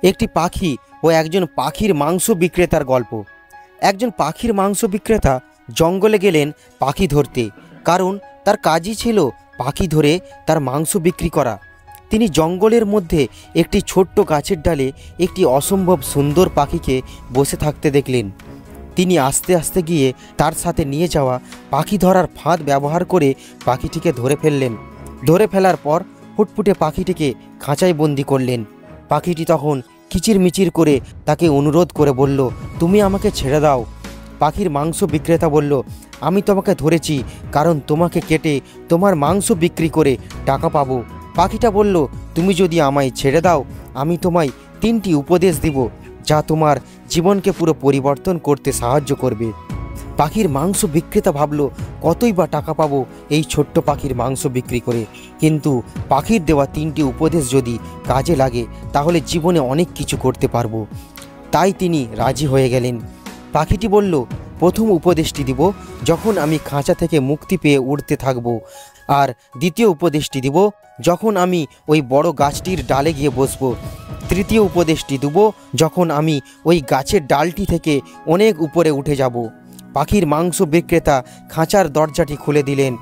একটি পাখি ও একজন পাখির মাংস বিক্রেতার গল্প। একজন পাখির মাংস বিক্রেতা জঙ্গলে গেলেন পাখি ধরতে, কারণ তার কাজই ছিল পাখি ধরে তার মাংস বিক্রি করা। তিনি জঙ্গলের মধ্যে একটি ছোট্ট গাছের ডালে একটি অসম্ভব সুন্দর পাখিকে বসে থাকতে দেখলেন। তিনি আস্তে আস্তে গিয়ে তার সাথে নিয়ে যাওয়া পাখি ধরার ফাঁদ ব্যবহার করে পাখিটিকে ধরে ফেললেন। ধরে ফেলার পর ফুটফুটে পাখিটিকে খাঁচায় বন্দি করলেন। পাখিটি তখন কিচিরমিচির করে তাকে অনুরোধ করে বলল, তুমি আমাকে ছেড়ে দাও। পাখির মাংস বিক্রেতা বলল, আমি তোমাকে ধরেছি কারণ তোমাকে কেটে তোমার মাংস বিক্রি করে টাকা পাবো। পাখিটা বলল, তুমি যদি আমায় ছেড়ে দাও, আমি তোমায় 3টি উপদেশ দিব যা তোমার জীবনকে পুরো পরিবর্তন করতে সাহায্য করবে। পাখির মাংস বিক্রেতা ভাবল, কতই বা টাকা পাবো এই ছোট্ট পাখির মাংস বিক্রি করে, কিন্তু পাখির দেওয়া 3টি উপদেশ যদি কাজে লাগে তাহলে জীবনে অনেক কিছু করতে পারবো। তাই তিনি রাজি হয়ে গেলেন। পাখিটি বলল, প্রথম উপদেশটি দিব যখন আমি খাঁচা থেকে মুক্তি পেয়ে উড়তে থাকব, আর দ্বিতীয় উপদেশটি দিব যখন আমি ওই বড় গাছটির ডালে গিয়ে বসবো। তৃতীয় উপদেশটি দেব যখন আমি ওই গাছের ডালটি থেকে অনেক উপরে উঠে যাব। পাখির মাংস বিক্রেতা খাঁচার দরজাটি খুলে দিলেন।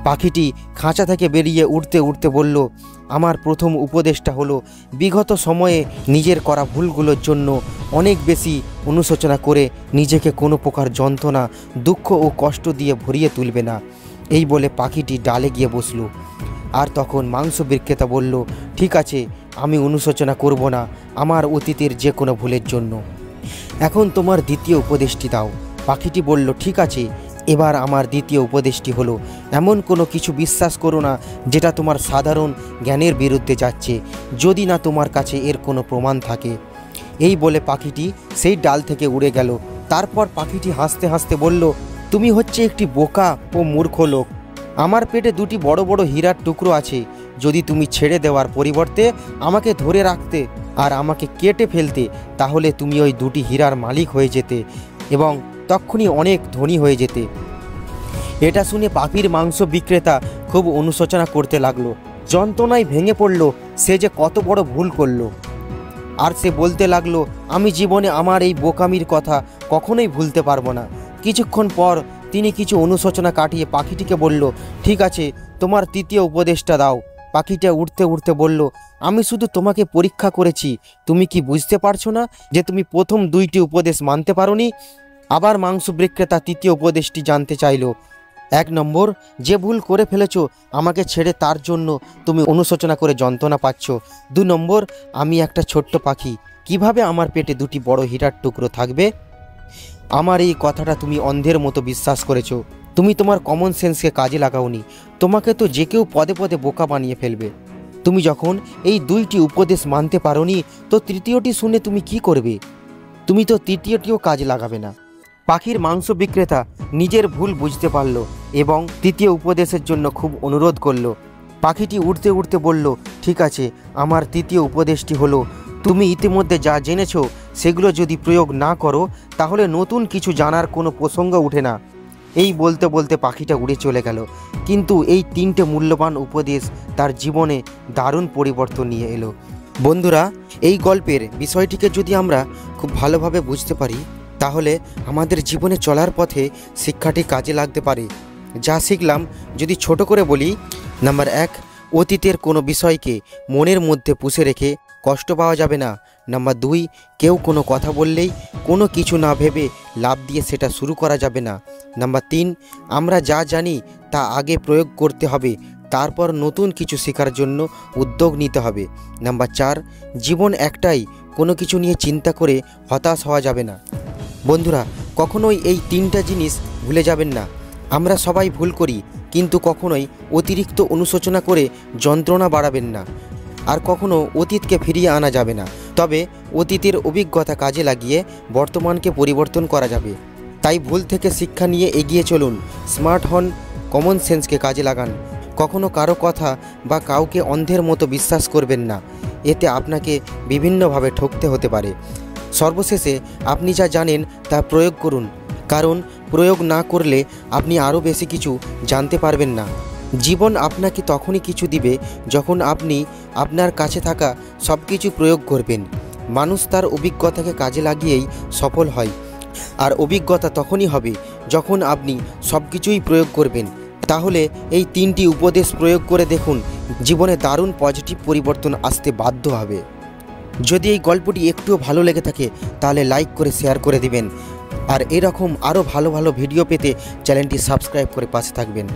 পাখিটি খাঁচা থেকে বেরিয়ে উঠতে উঠতে বলল, আমার প্রথম উপদেশটা হলো বিগত সময়ে নিজের করা ভুলগুলোর জন্য অনেক বেশি অনুশোচনা করে নিজেকে কোনো প্রকার যন্ত্রণা, দুঃখ ও কষ্ট দিয়ে ভরিয়ে তুলবে না। এই বলে পাখিটি ডালে গিয়ে বসল। আর তখন মাংস বিক্রেতা বলল, ঠিক আছে, আমি অনুশোচনা করব না আমার অতীতের যে কোনো ভুলের জন্য। এখন তোমার দ্বিতীয় উপদেশটি দাও। পাখিটি বলল, ঠিক আছে, এবার আমার দ্বিতীয় উপদেশটি হলো এমন কোনো কিছু বিশ্বাস করো না যেটা তোমার সাধারণ জ্ঞানের বিরুদ্ধে যাচ্ছে, যদি না তোমার কাছে এর কোনো প্রমাণ থাকে। এই বলে পাখিটি সেই ডাল থেকে উড়ে গেল। তারপর পাখিটি হাসতে হাসতে বলল, তুমি হচ্ছে একটি বোকা ও মূর্খ লোক। আমার পেটে 2টি বড় বড় হীরার টুকরো আছে। যদি তুমি ছেড়ে দেওয়ার পরিবর্তে আমাকে ধরে রাখতে আর আমাকে কেটে ফেলতে, তাহলে তুমি ওই 2টি হীরার মালিক হয়ে যেতে এবং তখনই অনেক ধনী হয়ে যেতে। এটা শুনে পাখির মাংস বিক্রেতা খুব অনুশোচনা করতে লাগলো। যন্ত্রণায় ভেঙে পড়ল সে যে কত বড় ভুল করলো। আর সে বলতে লাগলো, আমি জীবনে আমার এই বোকামির কথা কখনোই ভুলতে পারবো না। কিছুক্ষণ পর তিনি কিছু অনুশোচনা কাটিয়ে পাখিটিকে বলল, ঠিক আছে, তোমার তৃতীয় উপদেশটা দাও। পাখিটা উঠতে উঠতে বলল, আমি শুধু তোমাকে পরীক্ষা করেছি। তুমি কি বুঝতে পারছো না যে তুমি প্রথম 2টি উপদেশ মানতে পারোনি? আবার মাংস বিক্রেতা তৃতীয় উপদেশটি জানতে চাইল। 1 নম্বর, যে ভুল করে ফেলেছো আমাকে ছেড়ে তার জন্য তুমি অনুশোচনা করে যন্ত্রণা পাচ্ছ। 2 নম্বর, আমি একটা ছোট্ট পাখি, কিভাবে আমার পেটে 2টি বড় হীরার টুকরো থাকবে? আমার এই কথাটা তুমি অন্ধের মতো বিশ্বাস করেছো। তুমি তোমার কমন সেন্সকে কাজে লাগাওনি। তোমাকে তো যে কেউ পদে পদে বোকা বানিয়ে ফেলবে। তুমি যখন এই 2টি উপদেশ মানতে পারোনি, তো তৃতীয়টি শুনে তুমি কি করবে? তুমি তো তৃতীয়টিও কাজে লাগাবে না। পাখির মাংস বিক্রেতা নিজের ভুল বুঝতে পারল এবং তৃতীয় উপদেশের জন্য খুব অনুরোধ করল। পাখিটি উড়তে উড়তে বলল, ঠিক আছে, আমার তৃতীয় উপদেশটি হলো তুমি ইতিমধ্যে যা জেনেছো সেগুলো যদি প্রয়োগ না করো তাহলে নতুন কিছু জানার কোনো প্রসঙ্গ ওঠে না। এই বলতে বলতে পাখিটা উড়ে চলে গেল। কিন্তু এই 3টে মূল্যবান উপদেশ তার জীবনে দারুণ পরিবর্তন নিয়ে এলো। বন্ধুরা, এই গল্পের বিষয়টিকে যদি আমরা খুব ভালোভাবে বুঝতে পারি তাহলে আমাদের জীবনে চলার পথে শিক্ষাটি কাজে লাগতে পারে। যা শিখলাম যদি ছোট করে বলি, নাম্বার 1, অতীতের কোনো বিষয়কে মনের মধ্যে পুষে রেখে কষ্ট পাওয়া যাবে না। নাম্বার 2, কেউ কোনো কথা বললেই কোনো কিছু না ভেবে লাভ দিয়ে সেটা শুরু করা যাবে না। নাম্বার 3, আমরা যা জানি তা আগে প্রয়োগ করতে হবে, তারপর নতুন কিছু শেখার জন্য উদ্যোগ নিতে হবে। নাম্বার 4, জীবন একটাই, কোনো কিছু নিয়ে চিন্তা করে হতাশ হওয়া যাবে না। বন্ধুরা, কখনোই এই 3টা জিনিস ভুলে যাবেন না। আমরা সবাই ভুল করি, কিন্তু কখনোই অতিরিক্ত অনুশোচনা করে যন্ত্রণা বাড়াবেন না। আর কখনো অতীতকে ফিরিয়ে আনা যাবে না, তবে অতীতের অভিজ্ঞতা কাজে লাগিয়ে বর্তমানকে পরিবর্তন করা যাবে। তাই ভুল থেকে শিক্ষা নিয়ে এগিয়ে চলুন, স্মার্ট হন, কমন সেন্সকে কাজে লাগান। কখনো কারো কথা বা কাউকে অন্ধের মতো বিশ্বাস করবেন না, এতে আপনাকে বিভিন্নভাবে ঠকতে হতে পারে। সর্বশেষে আপনি যা জানেন তা প্রয়োগ করুন, কারণ প্রয়োগ না করলে আপনি আরও বেশি কিছু জানতে পারবেন না। জীবন আপনাকে তখনই কিছু দিবে যখন আপনি আপনার কাছে থাকা সব কিছু প্রয়োগ করবেন। মানুষ তার অভিজ্ঞতাকে কাজে লাগিয়েই সফল হয়, আর অভিজ্ঞতা তখনই হবে যখন আপনি সব কিছুই প্রয়োগ করবেন। তাহলে এই 3টি উপদেশ প্রয়োগ করে দেখুন, জীবনে দারুণ পজিটিভ পরিবর্তন আসতে বাধ্য হবে। যদি এই গল্পটি একটুও ভালো লেগে থাকে তাহলে লাইক করে শেয়ার করে দিবেন, আর এরকম আরও ভালো ভালো ভিডিও পেতে চ্যানেলটি সাবস্ক্রাইব করে পাশে থাকবেন।